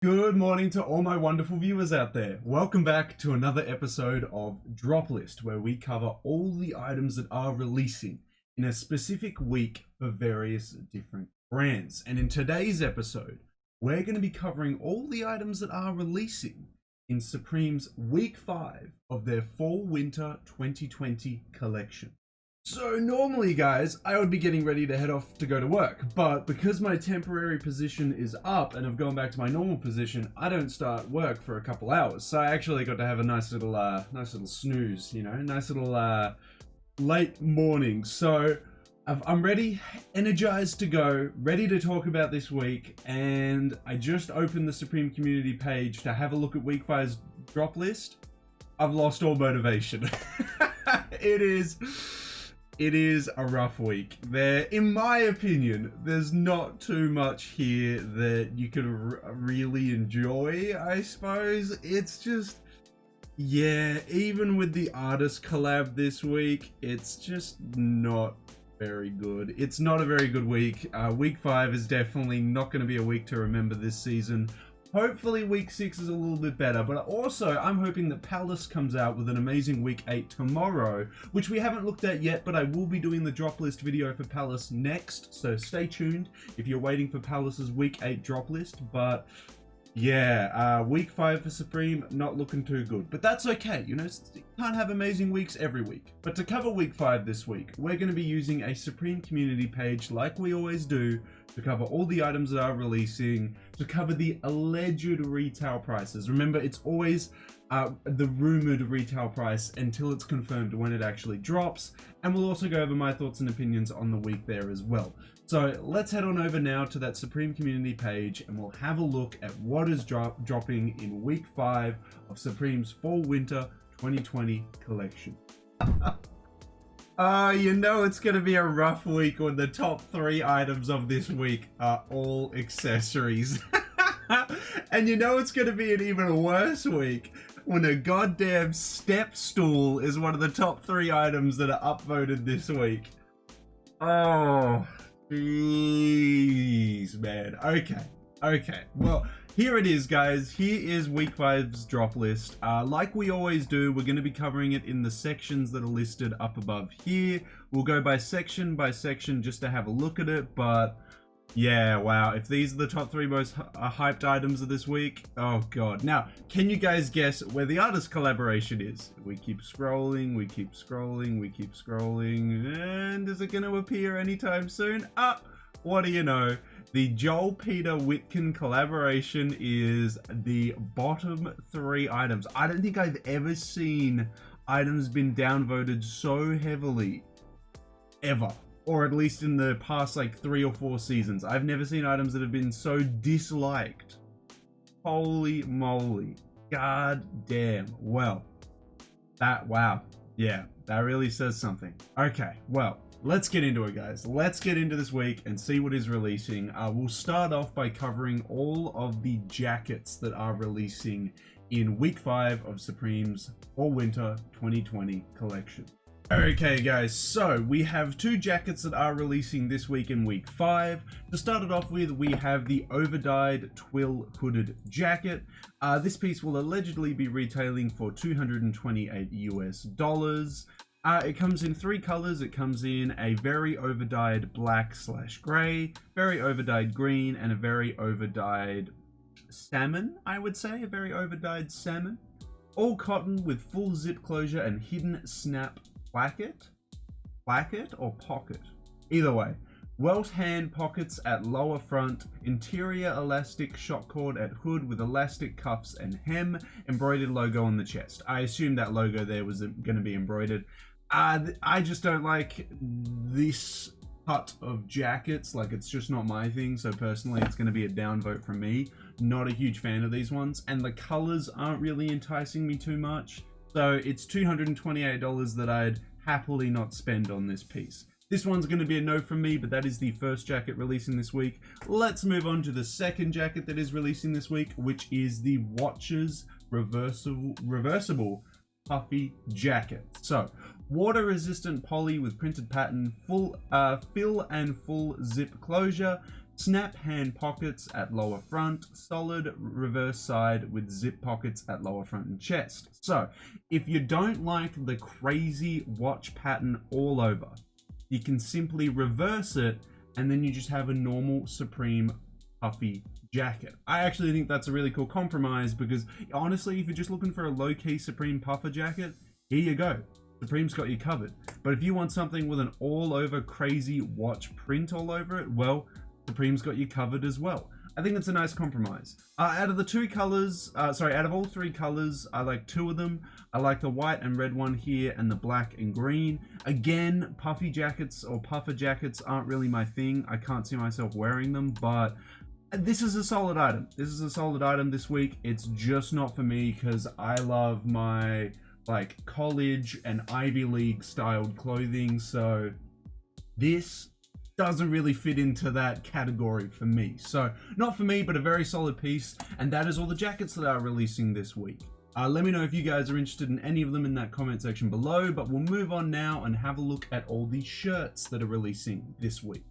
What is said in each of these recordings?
Good morning to all my wonderful viewers out there. Welcome back to another episode of Drop List, where we cover all the items that are releasing in a specific week for various different brands. And in today's episode, we're going to be covering all the items that are releasing in Supreme's week 5 of their Fall/Winter 2020 collection. So normally, guys, I would be getting ready to head off to go to work, but because my temporary position is up and I've gone back to my normal position, I don't start work for a couple hours. So I actually got to have a nice little snooze, nice little late morning. So I'm ready, energized to go, ready to talk about this week, and I just opened the Supreme community page to have a look at week 5's drop list. I've lost all motivation. It is a rough week. In my opinion, there's not too much here that you could really enjoy, I suppose. It's just, yeah, even with the artist collab this week, it's just not very good. It's not a very good week. Week 5 is definitely not going to be a week to remember this season. Hopefully week 6 is a little bit better, but also I'm hoping that Palace comes out with an amazing week 8 tomorrow, which we haven't looked at yet, but I will be doing the drop list video for Palace next, so stay tuned if you're waiting for Palace's week 8 drop list. But yeah, week 5 for Supreme, not looking too good, but that's okay. You can't have amazing weeks every week. But to cover week 5 this week, we're going to be using a Supreme community page like we always do, to cover all the items that are releasing, to cover the alleged retail prices. Remember, it's always the rumored retail price until it's confirmed when it actually drops. And we'll also go over my thoughts and opinions on the week there as well. So let's head on over now to that Supreme community page and we'll have a look at what is dropping in week 5 of Supreme's Fall/Winter 2020 collection. It's going to be a rough week when the top 3 items of this week are all accessories. And it's going to be an even worse week when a goddamn step stool is one of the top 3 items that are upvoted this week. Oh, jeez, man. Okay. Well, here it is, guys. Here is week 5's drop list. Like we always do, we're going to be covering it in the sections that are listed up above here. We'll go by section just to have a look at it. But yeah, wow. If these are the top 3 most hyped items of this week, oh god. Now, can you guys guess where the artist collaboration is? We keep scrolling, and is it going to appear anytime soon? What do you know? The Joel-Peter Witkins collaboration is the bottom 3 items. I don't think I've ever seen items been downvoted so heavily, ever. Or at least in the past 3 or 4 seasons. I've never seen items that have been so disliked. Holy moly. God damn. Well, wow. Yeah, that really says something. Okay, well, let's get into it, guys. Let's get into this week and see what is releasing. We'll start off by covering all of the jackets that are releasing in week 5 of Supreme's Fall/Winter 2020 collection. Okay, guys, so we have 2 jackets that are releasing this week in week 5. To start it off with, we have the overdyed twill hooded jacket. This piece will allegedly be retailing for $228 US. It comes in 3 colors. It comes in a very overdyed black/gray, very overdyed green, and a very overdyed salmon, I would say. A very overdyed salmon. All cotton with full zip closure and hidden snap placket or pocket. Either way. Welt hand pockets at lower front, interior elastic shock cord at hood with elastic cuffs and hem, embroidered logo on the chest. I assume that logo there was going to be embroidered. I just don't like this cut of jackets. It's just not my thing. So personally, it's going to be a downvote from me. Not a huge fan of these ones. And the colors aren't really enticing me too much. So it's $228 that I'd happily not spend on this piece. This one's going to be a no from me, but that is the first jacket releasing this week. Let's move on to the second jacket that is releasing this week, which is the Watchers reversible puffy jacket. So water resistant poly with printed pattern, full fill and full zip closure, snap hand pockets at lower front, solid reverse side with zip pockets at lower front and chest. So if you don't like the crazy watch pattern all over, you can simply reverse it and then you just have a normal Supreme puffy jacket. I actually think that's a really cool compromise because honestly, if you're just looking for a low-key Supreme puffer jacket, here you go. Supreme's got you covered. But if you want something with an all-over crazy watch print all over it, well, Supreme's got you covered as well. I think it's a nice compromise. Out of all three colors, I like two of them. I like the white and red one here and the black and green. Again, puffy jackets or puffer jackets aren't really my thing. I can't see myself wearing them, but this is a solid item. This is a solid item this week. It's just not for me because I love my like college and Ivy League styled clothing, so this doesn't really fit into that category for me. So not for me, but a very solid piece. And that is all the jackets that are releasing this week. Let me know if you guys are interested in any of them in that comment section below, but we'll move on now and have a look at all the shirts that are releasing this week.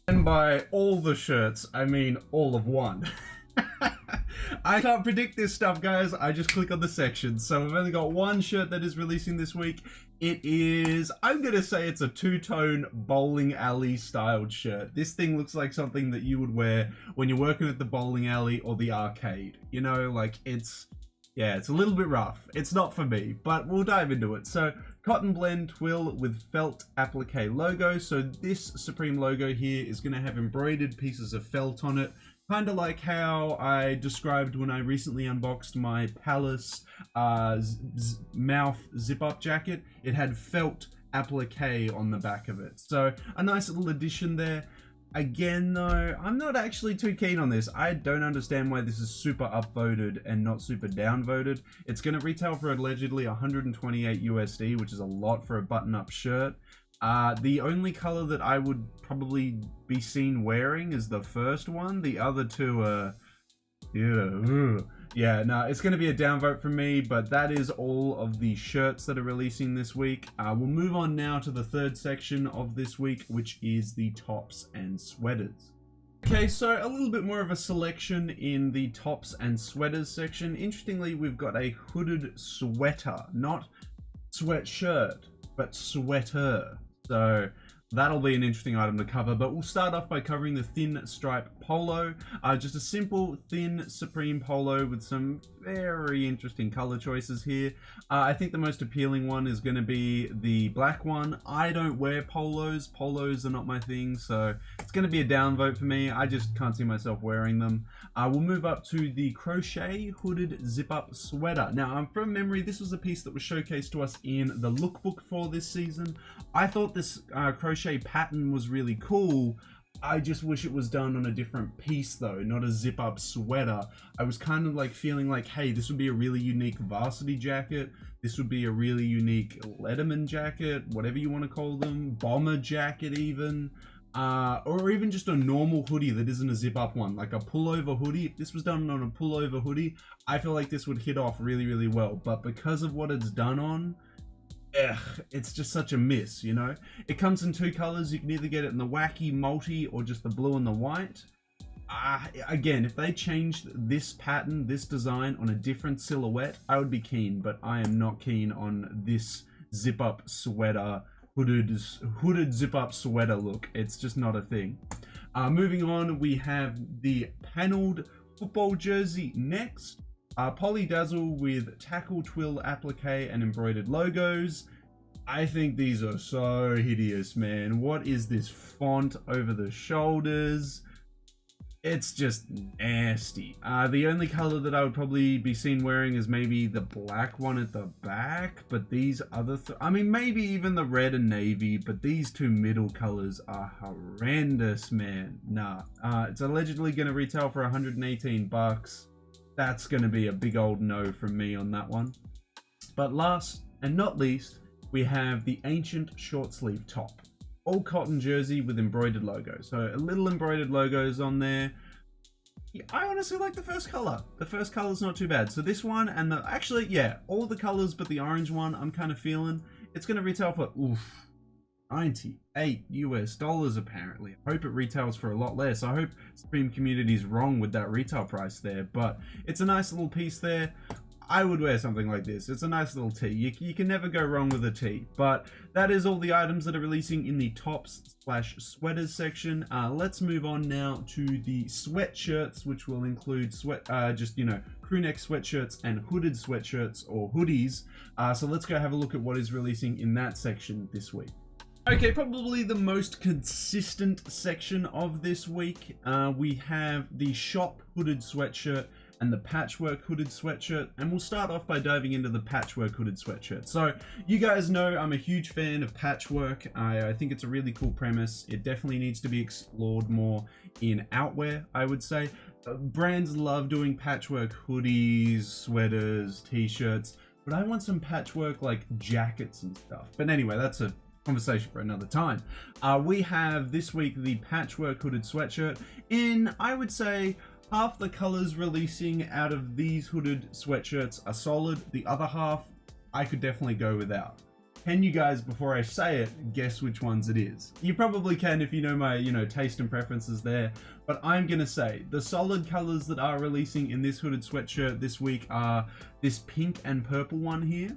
And by all the shirts, I mean all of one. I can't predict this stuff, guys. I just click on the section. So I've only got one shirt that is releasing this week. It is, I'm going to say it's a two-tone bowling alley styled shirt. This thing looks like something that you would wear when you're working at the bowling alley or the arcade. You know, like it's a little bit rough. It's not for me, but we'll dive into it. So cotton blend twill with felt applique logo. So this Supreme logo here is going to have embroidered pieces of felt on it. Kind of like how I described when I recently unboxed my Palace mouth zip-up jacket. It had felt applique on the back of it. So a nice little addition there. Again though, I'm not actually too keen on this. I don't understand why this is super upvoted and not super downvoted. It's going to retail for allegedly 128 USD, which is a lot for a button-up shirt. The only color that I would probably be seen wearing is the first one. The other two are, yeah, no, it's going to be a downvote from me, but that is all of the shirts that are releasing this week. We'll move on now to the third section of this week, which is the tops and sweaters. Okay, so a little bit more of a selection in the tops and sweaters section. Interestingly, we've got a hooded sweater, not sweatshirt, but sweater. So that'll be an interesting item to cover, but we'll start off by covering the thin stripe polo. Just a simple thin Supreme polo with some very interesting color choices here. I think the most appealing one is going to be the black one. I don't wear polos. Polos are not my thing, so it's going to be a downvote for me. I just can't see myself wearing them. We'll move up to the crochet hooded zip-up sweater. Now, from memory, this was a piece that was showcased to us in the lookbook for this season. I thought this crochet pattern was really cool. I just wish it was done on a different piece though, not a zip-up sweater. I was kind of like feeling like, hey, this would be a really unique varsity jacket. This would be a really unique Letterman jacket, whatever you want to call them, bomber jacket even. Or even just a normal hoodie that isn't a zip-up one, like a pullover hoodie. If this was done on a pullover hoodie, I feel like this would hit off really, really well. But because of what it's done on, it's just such a miss, you know? It comes in two colors. You can either get it in the wacky multi or just the blue and the white. Again, if they changed this pattern, this design on a different silhouette, I would be keen, but I am not keen on this zip-up sweater, hooded zip-up sweater look. It's just not a thing. Moving on, we have the paneled football jersey next. Poly dazzle with tackle twill applique and embroidered logos. I think these are so hideous, man. What is this font over the shoulders? It's just nasty. The only color that I would probably be seen wearing is maybe the black one at the back, but these other, I mean, maybe even the red and navy, but these two middle colors are horrendous, man. Nah, it's allegedly going to retail for 118 bucks. That's going to be a big old no from me on that one. But last and not least, we have the ancient short sleeve top. All cotton jersey with embroidered logo. So a little embroidered logos on there. I honestly like the first color. The first color is not too bad. So this one and the, actually, yeah, all the colors but the orange one I'm kind of feeling. It's going to retail for, $98 US apparently. I hope it retails for a lot less. I hope Supreme Community's wrong with that retail price there, but it's a nice little piece there. I would wear something like this. It's a nice little tee. You can never go wrong with a tee. But that is all the items that are releasing in the tops/sweaters section. Let's move on now to the sweatshirts, which will include crew neck sweatshirts and hooded sweatshirts or hoodies. So let's go have a look at what is releasing in that section this week. Okay, probably the most consistent section of this week. We have the shop hooded sweatshirt and the patchwork hooded sweatshirt, and we'll start off by diving into the patchwork hooded sweatshirt. So you guys know I'm a huge fan of patchwork. I think it's a really cool premise. It definitely needs to be explored more in outwear, I would say. Brands love doing patchwork hoodies, sweaters, t-shirts, but I want some patchwork like jackets and stuff. But anyway, that's a conversation for another time. We have this week the patchwork hooded sweatshirt in, I would say, half the colors releasing out of these hooded sweatshirts are solid. The other half, I could definitely go without. Can you guys, before I say it, guess which ones it is? You probably can if you know my, taste and preferences there. But I'm gonna say the solid colors that are releasing in this hooded sweatshirt this week are this pink and purple one here,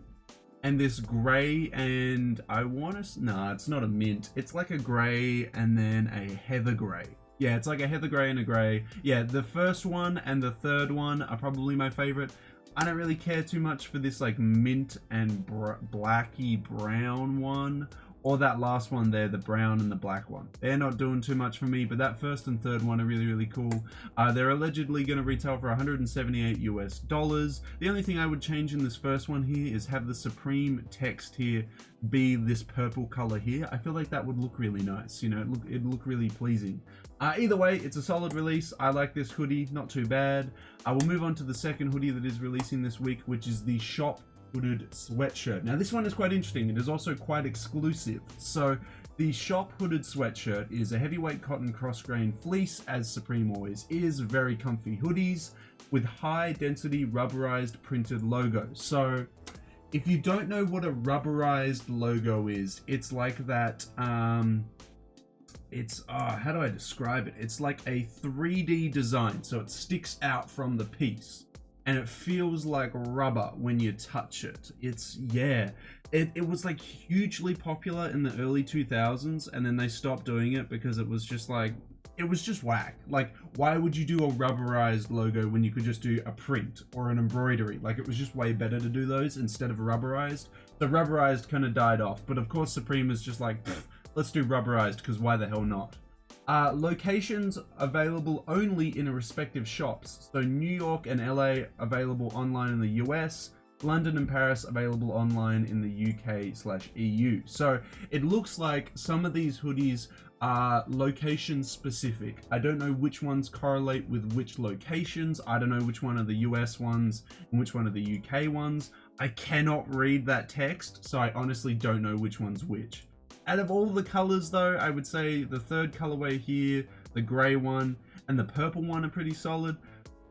and this gray, and it's not a mint. It's like a gray and then a heather gray. Yeah, it's like a heather gray and a gray. Yeah, the first one and the third one are probably my favorite. I don't really care too much for this like mint and blacky brown one, or that last one there, the brown and the black one. They're not doing too much for me, but that first and third one are really, really cool. They're allegedly going to retail for $178 US. The only thing I would change in this first one here is have the Supreme text here be this purple color here. I feel like that would look really nice. It'd look really pleasing. Either way, it's a solid release. I like this hoodie, not too bad. I will move on to the second hoodie that is releasing this week, which is the shop hooded sweatshirt. Now this one is quite interesting. It is also quite exclusive. So the shop hooded sweatshirt is a heavyweight cotton cross-grain fleece, as Supreme always is. Very comfy hoodies with high density rubberized printed logo. So if you don't know what a rubberized logo is, it's like that, how do I describe it? It's like a 3D design, so it sticks out from the piece and it feels like rubber when you touch it. It was like hugely popular in the early 2000s, and then they stopped doing it because it was just whack. Like, why would you do a rubberized logo when you could just do a print or an embroidery? Like, it was just way better to do those instead of a rubberized. The rubberized kind of died off, but of course Supreme is just like, let's do rubberized, because why the hell not? Locations available only in respective shops. So New York and LA available online in the US, London and Paris available online in the UK/EU. So it looks like some of these hoodies are location specific. I don't know which ones correlate with which locations. I don't know which one are the US ones and which one are the UK ones. I cannot read that text, so I honestly don't know which one's which. Out of all the colors though, I would say the third colorway here, the gray one, and the purple one are pretty solid.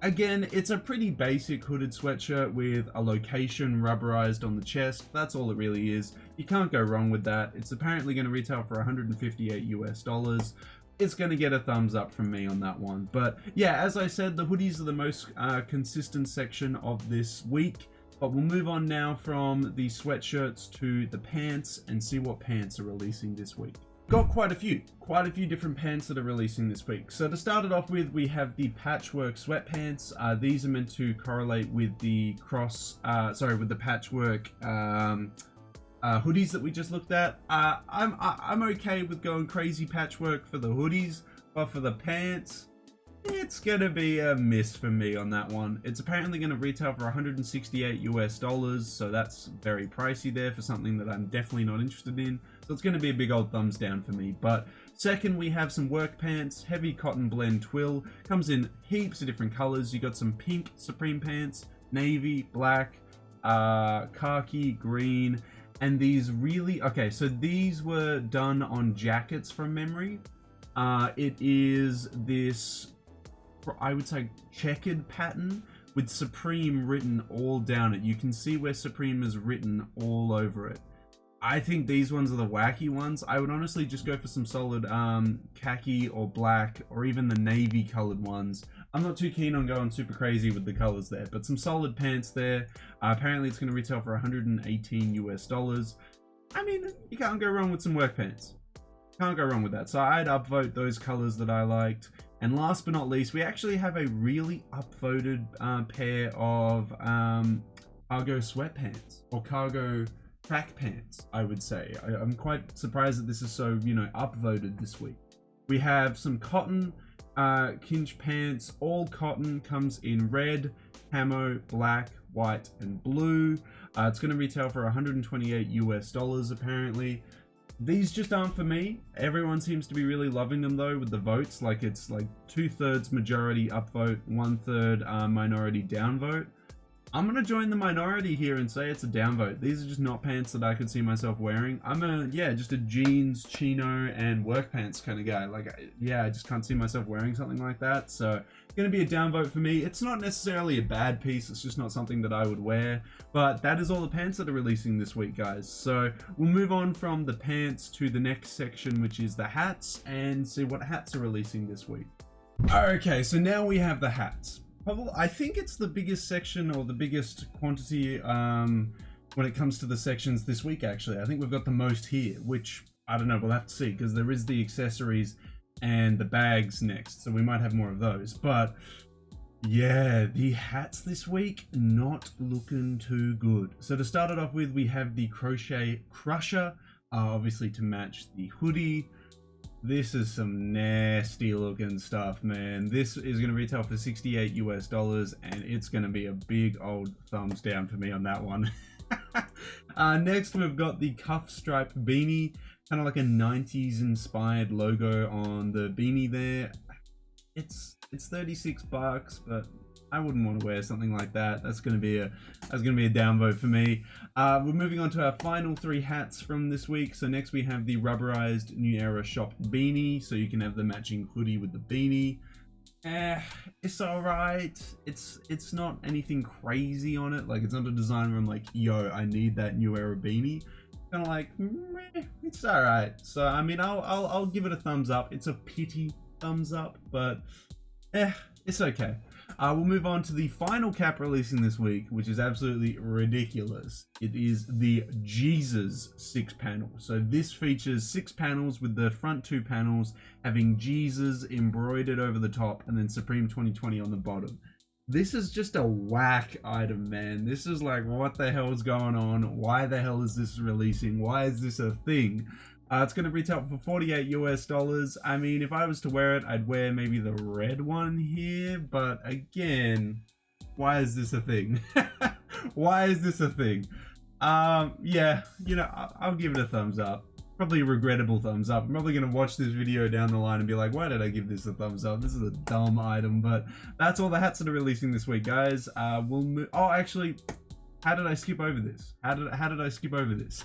Again, it's a pretty basic hooded sweatshirt with a location rubberized on the chest. That's all it really is. You can't go wrong with that. It's apparently going to retail for $158 US. It's going to get a thumbs up from me on that one. But yeah, as I said, the hoodies are the most consistent section of this week. But we'll move on now from the sweatshirts to the pants and see what pants are releasing this week. Got quite a few different pants that are releasing this week. So to start it off with, we have the patchwork sweatpants. These are meant to correlate with the with the patchwork hoodies that we just looked at. I'm okay with going crazy patchwork for the hoodies, but for the pants, it's gonna be a miss for me on that one. It's apparently gonna retail for $168 US, so that's very pricey there for something that I'm definitely not interested in. So it's gonna be a big old thumbs down for me. But second, we have some work pants, heavy cotton blend twill. Comes in heaps of different colors. You got some pink Supreme pants, navy, black, khaki, green, and these so these were done on jackets from memory. It is this, I would say, checkered pattern with Supreme written all down it. You can see where Supreme is written all over it. I think these ones are the wacky ones. I would honestly just go for some solid khaki or black or even the navy colored ones. I'm not too keen on going super crazy with the colors there, but some solid pants there. Apparently it's going to retail for 118 US dollars. I mean, you can't go wrong with some work pants. Can't go wrong with that. So I'd upvote those colors that I liked. And last but not least, we actually have a really upvoted pair of cargo sweatpants or cargo track pants, I would say. I'm quite surprised that this is so, you know, upvoted this week. We have some cotton kinch pants, all cotton, comes in red, camo, black, white, and blue. It's going to retail for 128 US dollars apparently. These just aren't for me. Everyone seems to be really loving them though with the votes. Like it's like 2/3 majority upvote, 1/3 minority downvote. I'm gonna join the minority here and say it's a downvote. These are just not pants that I could see myself wearing. I'm just a jeans, chino, and work pants kind of guy. Like, yeah, I just can't see myself wearing something like that. So, it's gonna be a downvote for me. It's not necessarily a bad piece. It's just not something that I would wear. But that is all the pants that are releasing this week, guys. So, we'll move on from the pants to the next section, which is the hats, and see what hats are releasing this week. Okay, so now we have the hats. I think it's the biggest section or the biggest quantity when it comes to the sections this week, actually. I think we've got the most here, which, I don't know, we'll have to see, because there is the accessories and the bags next, so we might have more of those. But, yeah, the hats this week, not looking too good. So to start it off with, we have the Crochet Crusher, obviously to match the hoodie. This is some nasty looking stuff, man. This is going to retail for 68 US dollars, and it's going to be a big old thumbs down for me on that one. Next, we've got the cuff stripe beanie, kind of like a 90s inspired logo on the beanie there. It's 36 bucks, but I wouldn't want to wear something like that. That's gonna be a downvote for me. We're moving on to our final 3 hats from this week. So next we have the rubberized New Era Shop beanie, so you can have the matching hoodie with the beanie. It's alright. It's not anything crazy on it. Like, it's not a design where I'm like, yo, I need that New Era beanie. Kind of like, it's alright. So I mean, I'll give it a thumbs up. It's a pity thumbs up, but it's okay. We'll move on to the final cap releasing this week, which is absolutely ridiculous. It is the Jesus 6 panel. So this features 6 panels with the front 2 panels having Jesus embroidered over the top and then Supreme 2020 on the bottom. This is just a whack item, man. This is like, what the hell is going on? Why the hell is this releasing? Why is this a thing? It's going to retail for 48 US dollars. I mean, if I was to wear it, I'd wear maybe the red one here. But again, why is this a thing? Why is this a thing? Yeah, you know, I'll give it a thumbs up. Probably a regrettable thumbs up. I'm probably going to watch this video down the line and be like, why did I give this a thumbs up? This is a dumb item. But that's all the hats that are releasing this week, guys. We'll move. Oh, actually, how did I skip over this? How did I skip over this?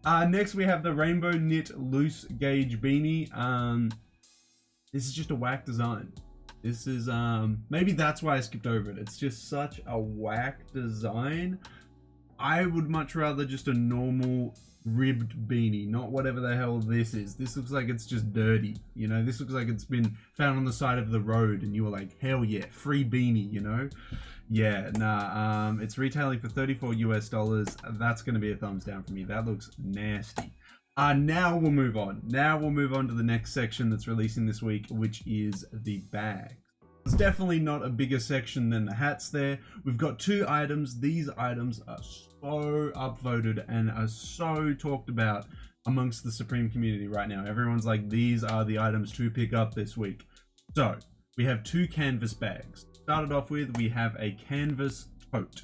Next we have the rainbow knit loose gauge beanie. This is just a whack design. This is maybe that's why I skipped over it. It's just such a whack design. I would much rather just a normal ribbed beanie, not whatever the hell this is. This looks like it's just dirty, you know. This looks like it's been found on the side of the road and you were like, hell yeah, free beanie, you know. Yeah, nah, it's retailing for 34 US dollars. That's going to be a thumbs down for me. That looks nasty. Now we'll move on. Now we'll move on to the next section that's releasing this week, which is the bags. It's definitely not a bigger section than the hats there. We've got 2 items. These items are so upvoted and are so talked about amongst the Supreme community right now. Everyone's like, these are the items to pick up this week. So we have 2 canvas bags. Started off with, we have a canvas tote.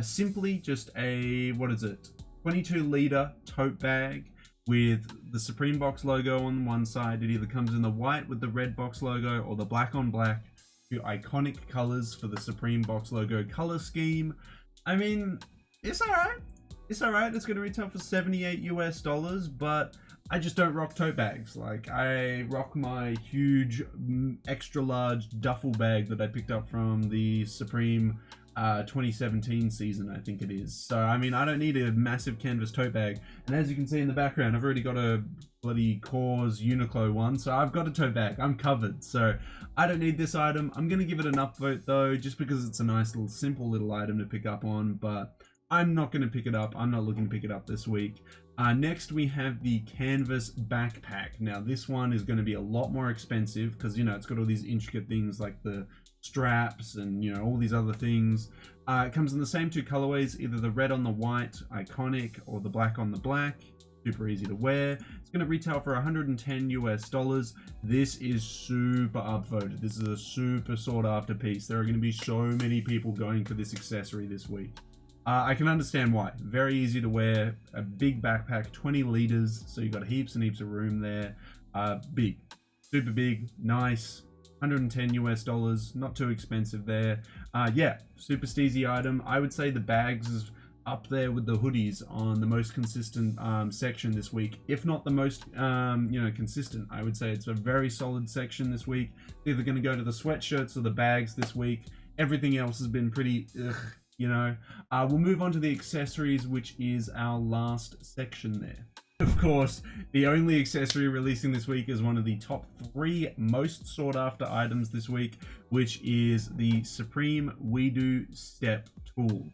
Simply just a, what is it? 22-liter tote bag with the Supreme box logo on one side. It either comes in the white with the red box logo or the black on black. 2 iconic colors for the Supreme box logo color scheme. I mean, it's alright. It's alright. It's going to retail for 78 US dollars, but I just don't rock tote bags. Like, I rock my huge extra large duffel bag that I picked up from the Supreme 2017 season, I think it is. So I mean, I don't need a massive canvas tote bag, and as you can see in the background, I've already got a bloody Cause Uniqlo one, so I've got a tote bag. I'm covered, so I don't need this item. I'm gonna give it an upvote though, just because it's a nice little simple little item to pick up on, but I'm not gonna pick it up. I'm not looking to pick it up this week. Next we have the canvas backpack. Now this one is going to be a lot more expensive because, you know, it's got all these intricate things like the straps and, you know, all these other things. It comes in the same two colorways, either the red on the white iconic or the black on the black. Super easy to wear. It's going to retail for $110 US. This is super upvoted. This is a super sought after piece. There are going to be so many people going for this accessory this week. I can understand why. Very easy to wear, a big backpack, 20 liters, so you've got heaps and heaps of room there. Big, super big, nice, $110 US, not too expensive there. Yeah, super steezy item. I would say the bags is up there with the hoodies on the most consistent section this week, if not the most, you know, consistent. I would say it's a very solid section this week. It's either going to go to the sweatshirts or the bags this week. Everything else has been pretty, you know. We'll move on to the accessories, which is our last section there. Of course, the only accessory releasing this week is one of the top 3 most sought after items this week, which is the Supreme We Do Step Tool.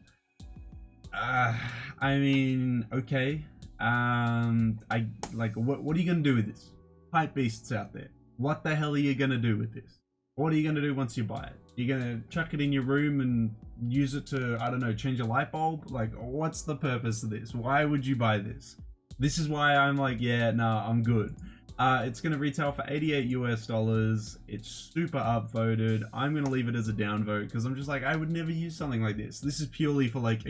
I mean, okay. I like, what are you gonna do with this? Hype beasts out there. What the hell are you gonna do with this? What are you gonna do once you buy it? You're gonna chuck it in your room and use it to, I don't know, change a light bulb? Like, what's the purpose of this? Why would you buy this? This is why I'm like, yeah, nah, I'm good. It's gonna retail for $88 US. It's super upvoted. I'm gonna leave it as a downvote because I'm just like, I would never use something like this. This is purely for like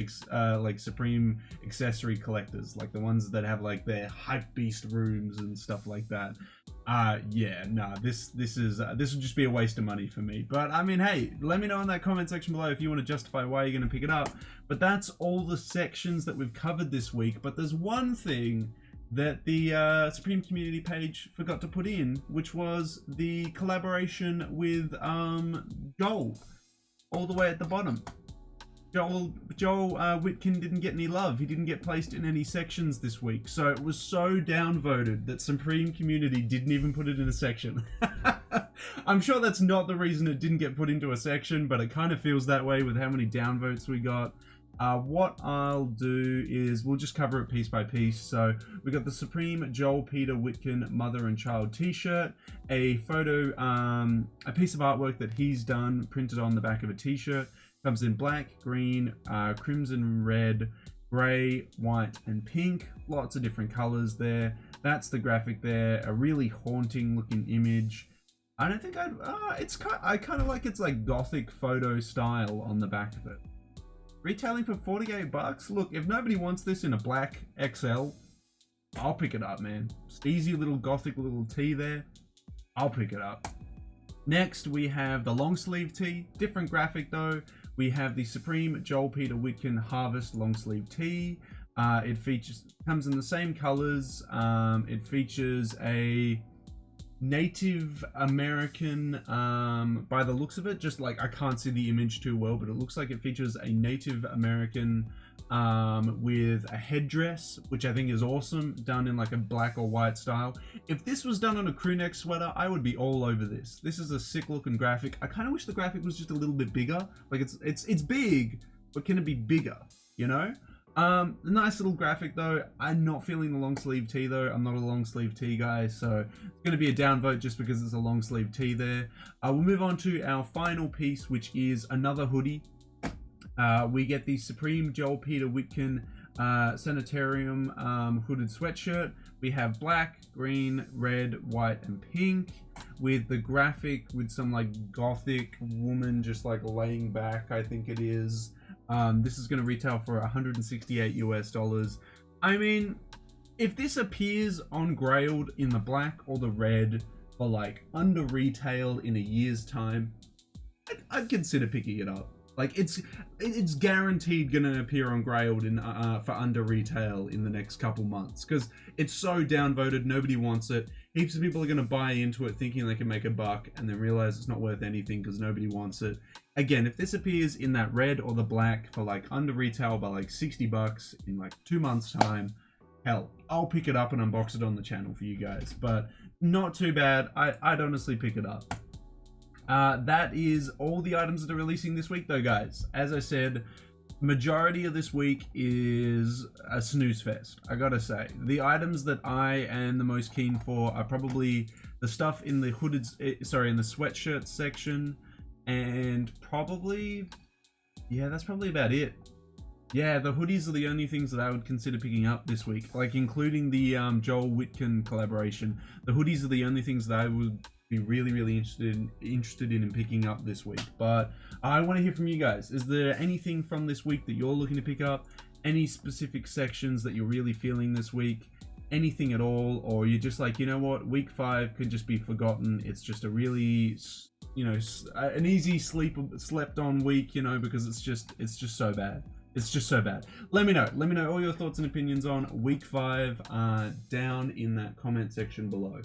Supreme accessory collectors, like the ones that have like their hype beast rooms and stuff like that. Yeah, nah, this would just be a waste of money for me. But I mean, hey, let me know in that comment section below if you want to justify why you're going to pick it up. But that's all the sections that we've covered this week. But there's one thing that the Supreme community page forgot to put in, which was the collaboration with Joel, all the way at the bottom. Joel Witkin didn't get any love. He didn't get placed in any sections this week. So it was so downvoted that Supreme community didn't even put it in a section. I'm sure that's not the reason it didn't get put into a section, but it kind of feels that way with how many downvotes we got. What I'll do is we'll just cover it piece by piece. So we got the Supreme Joel-Peter Witkins mother and child t-shirt, a photo, a piece of artwork that he's done printed on the back of a t-shirt. Comes in black, green, crimson, red, grey, white, and pink. Lots of different colors there. That's the graphic there. A really haunting looking image. I don't think I kind of like it's like gothic photo style on the back of it. Retailing for 48 bucks. Look, if nobody wants this in a black XL, I'll pick it up, man. Steezy little gothic little tee there. I'll pick it up. Next, we have the long sleeve tee. Different graphic though. We have the Supreme Joel-Peter Witkins Harvest long sleeve tee. It comes in the same colors. It features a Native American, by the looks of it, just like I can't see the image too well, but it looks like it features a Native American with a headdress, which I think is awesome, done in like a black or white style. If this was done on a crew neck sweater, I would be all over this. This is a sick looking graphic. I kind of wish the graphic was just a little bit bigger. Like it's big, but can it be bigger, you know? Nice little graphic though. I'm not feeling the long sleeve tee though. I'm not a long sleeve tee guy, so it's going to be a downvote just because it's a long sleeve tee there. We'll move on to our final piece, which is another hoodie. We get the Supreme Joel-Peter Witkins Sanitarium hooded sweatshirt. We have black, green, red, white, and pink with the graphic with some like gothic woman just like laying back, I think it is. This is going to retail for $168 US. I mean, if this appears on Grailed in the black or the red for like under retail in a year's time, I'd consider picking it up. Like it's guaranteed gonna appear on Grailed in for under retail in the next couple months because it's so downvoted. Nobody wants it. Heaps of people are gonna buy into it thinking they can make a buck and then realize it's not worth anything because nobody wants it. Again, if this appears in that red or the black for like under retail by like $60 in like 2 months time, hell, I'll pick it up and unbox it on the channel for you guys. But not too bad. I'd honestly pick it up. That is all the items that are releasing this week though, guys. As I said, majority of this week is a snooze fest, I gotta say. The items that I am the most keen for are probably the stuff in the hooded, in the sweatshirt section, and probably, yeah, that's probably about it. Yeah, the hoodies are the only things that I would consider picking up this week, like including the Joel Witkins collaboration. The hoodies are the only things that I would be really interested in picking up this week. But I want to hear from you guys. Is there anything from this week that you're looking to pick up? Any specific sections that you're really feeling this week? Anything at all? Or you're just like, you know what, week 5 could just be forgotten. It's just a really, you know, an easy slept on week, you know, because it's just so bad. It's just so bad. Let me know all your thoughts and opinions on week 5 down in that comment section below.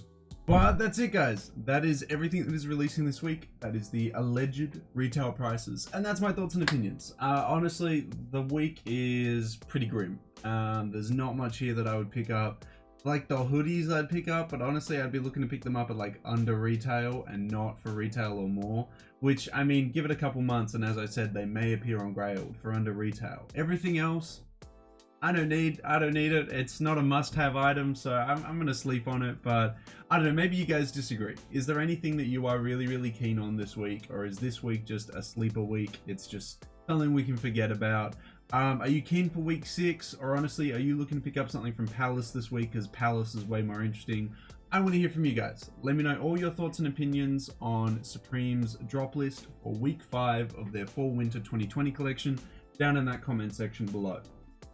But that's it, guys. That is everything that is releasing this week. That is the alleged retail prices, and that's my thoughts and opinions. Honestly, the week is pretty grim. There's not much here that I would pick up. Like the hoodies I'd pick up, but honestly I'd be looking to pick them up at like under retail and not for retail or more, which, I mean, give it a couple months and as I said, they may appear on Grailed for under retail. Everything else, I don't need it. It's not a must-have item, so I'm gonna sleep on it. But I don't know, maybe you guys disagree. Is there anything that you are really keen on this week, or is this week just a sleeper week? It's just something we can forget about. Are you keen for week 6, or honestly, are you looking to pick up something from Palace this week, because Palace is way more interesting? I want to hear from you guys. Let me know all your thoughts and opinions on Supreme's drop list for week 5 of their Fall Winter 2020 collection down in that comment section below.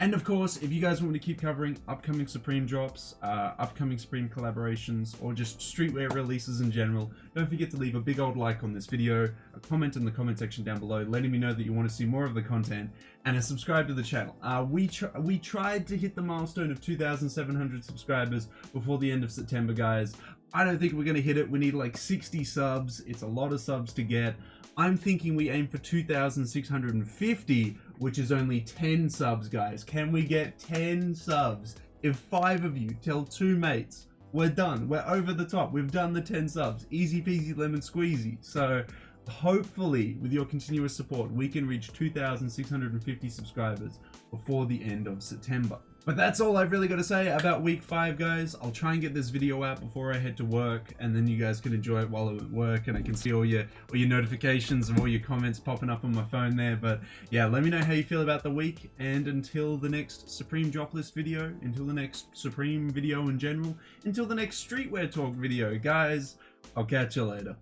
And of course, if you guys want me to keep covering upcoming Supreme drops, upcoming Supreme collaborations, or just streetwear releases in general, don't forget to leave a big old like on this video, a comment in the comment section down below letting me know that you want to see more of the content, and a subscribe to the channel. We tried to hit the milestone of 2,700 subscribers before the end of September, guys. I don't think we're going to hit it. We need like 60 subs. It's a lot of subs to get. I'm thinking we aim for 2,650, which is only 10 subs, guys. Can we get 10 subs? If 5 of you tell 2 mates, we're done. We're over the top. We've done the 10 subs. Easy peasy lemon squeezy. So hopefully, with your continuous support, we can reach 2,650 subscribers before the end of September. But that's all I've really got to say about week 5, guys. I'll try and get this video out before I head to work, and then you guys can enjoy it while I'm at work, and I can see all your notifications and all your comments popping up on my phone there. But yeah, let me know how you feel about the week, and until the next Supreme drop list video, until the next Supreme video in general, until the next streetwear talk video, guys, I'll catch you later.